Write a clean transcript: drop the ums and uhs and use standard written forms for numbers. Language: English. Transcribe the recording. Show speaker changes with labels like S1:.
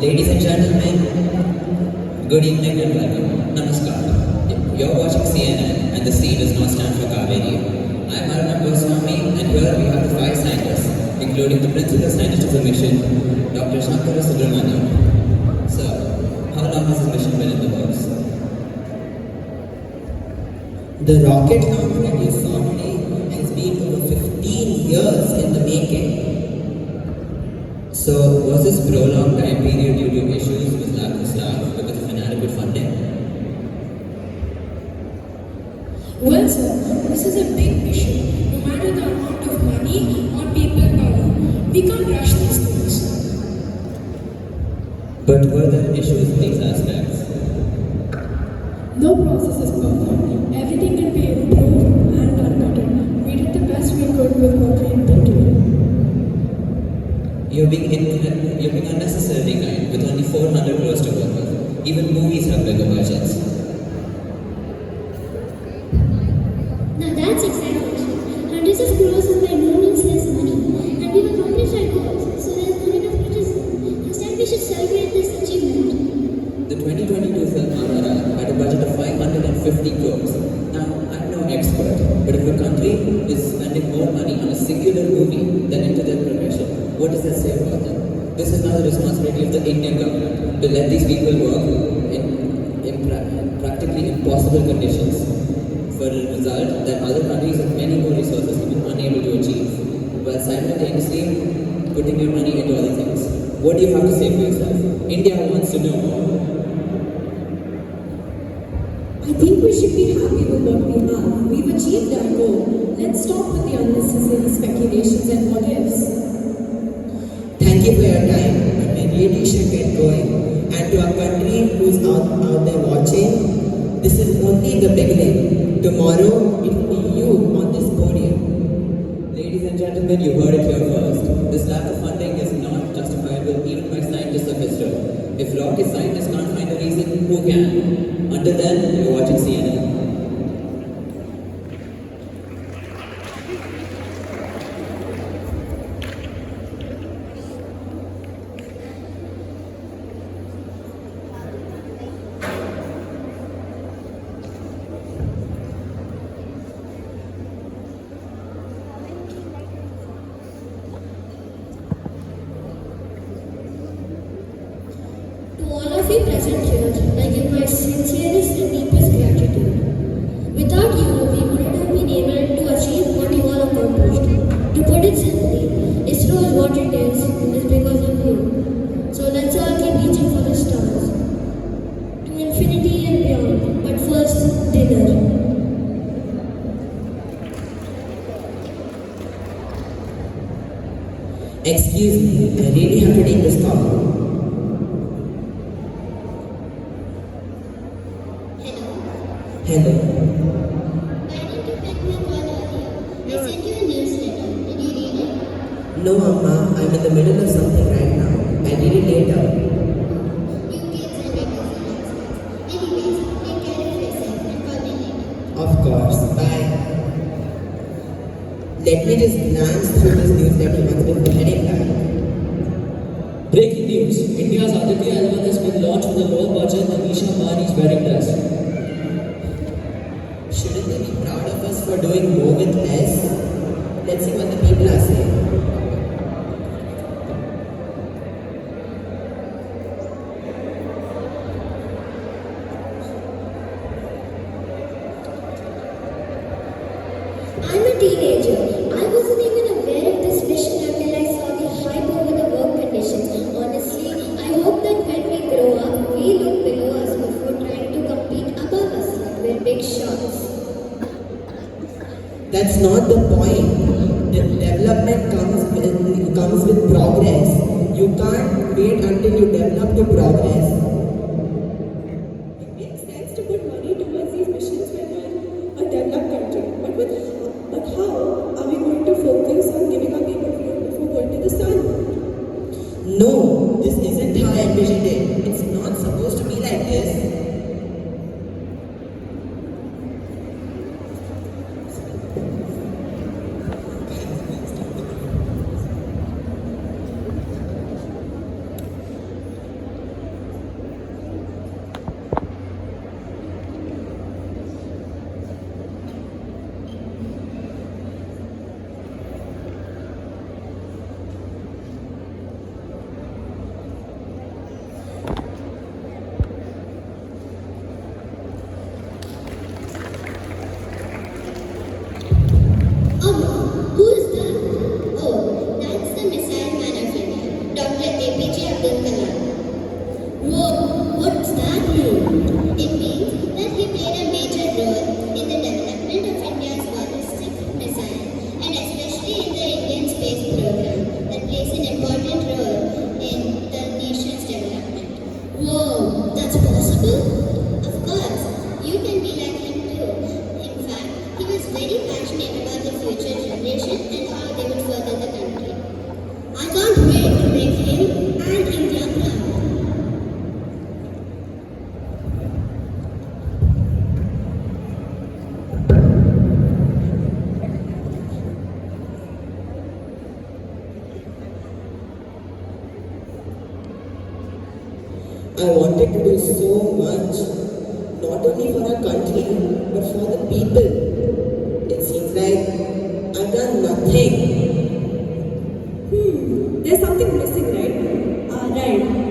S1: Ladies and gentlemen, good evening and welcome. Namaskar. You're watching CNN and the C does not stand for Kaveri. I'm Arnab Goswami and here we have the 5 scientists, including the principal scientist of the mission, Dr. Shankara Subramanian. Sir, how long has this mission been in the works?
S2: The rocket launch that you saw today has been over 15 years in the making.
S1: So, was this prolonged time period due to issues with lack of staff because of inadequate funding?
S3: Well, sir, this is a big issue. No matter the amount of money or people power, we can't rush these things.
S1: But were there issues in these aspects?
S3: No process is perfect. Everything can be improved and done better. We did the best we could with what we intended.
S1: You're being unnecessarily kind with only 400 crores to work with. Even movies have bigger budgets.
S4: Now that's exciting. Hundreds of crores is by no means less money. And we've accomplished our goals, so there's not enough criticism. Instead, we should celebrate this achievement.
S1: The 2022 film RRR had a budget of 550 crores. Now, I'm no expert, but if a country is spending more money on a singular movie than into their progression, what does that say about them? This is now the responsibility of the Indian government to let these people work in practically impossible conditions for a result that other countries with many more resources have been unable to achieve, while simultaneously putting your money into other things. What do you have to say for yourself? India wants to know more.
S3: I think we should be happy with what we have. We've achieved our goal. Let's stop with the unnecessary speculations and what ifs.
S2: Thank you for your time, but we really should get going. And to our country who's out there watching, this is only the beginning. Tomorrow, it will be you on this podium.
S1: Ladies and gentlemen, you heard it here first. This lack of funding is not justifiable even by scientists of ISRO. If rocket scientists can't find a reason, who can? Until then, you're watching CNN.
S4: To all of you present here, I give my sincerest and deepest gratitude. Without you, we wouldn't have been able to achieve what you all accomplished. To put it simply, ISRO is what it is because of you. So let's all keep reaching for the stars. To infinity and beyond. But first, dinner.
S2: Excuse me, I really have to take this call.
S4: Hello.
S2: Hello.
S4: Why didn't you pick my call earlier? I sent you a newsletter. Did you read it?
S2: No, Amma, I'm in the middle of something right now. I'll read it later.
S4: You kids and your busy lives. Anyways, take care of yourself and call me later.
S2: Of course. Bye. Let me just glance through this newsletter once before heading back.
S5: Breaking news. India's Aditya L1 has been launched with a low-budget Anisha Bani's wedding dress.
S2: Shouldn't they be proud of us for doing more with less? Let's see what the people are saying.
S4: I'm a teenager. I wasn't even aware of this mission until I saw the hype over the work conditions. Honestly, I hope that when we grow up, we look below us before trying to compete above us like we're big shots.
S2: That's not the point. The development comes with progress. You can't wait until you develop to progress.
S3: It makes sense to put money towards these missions when we're a developed country. But how are we going to focus on giving our people fuel before going to the sun?
S2: No, this isn't how I envisioned it. It's not supposed to be like this. I wanted to do so much, not only for our country, but for the people. It seems like I've done nothing.
S3: There's something missing, right?
S6: Right.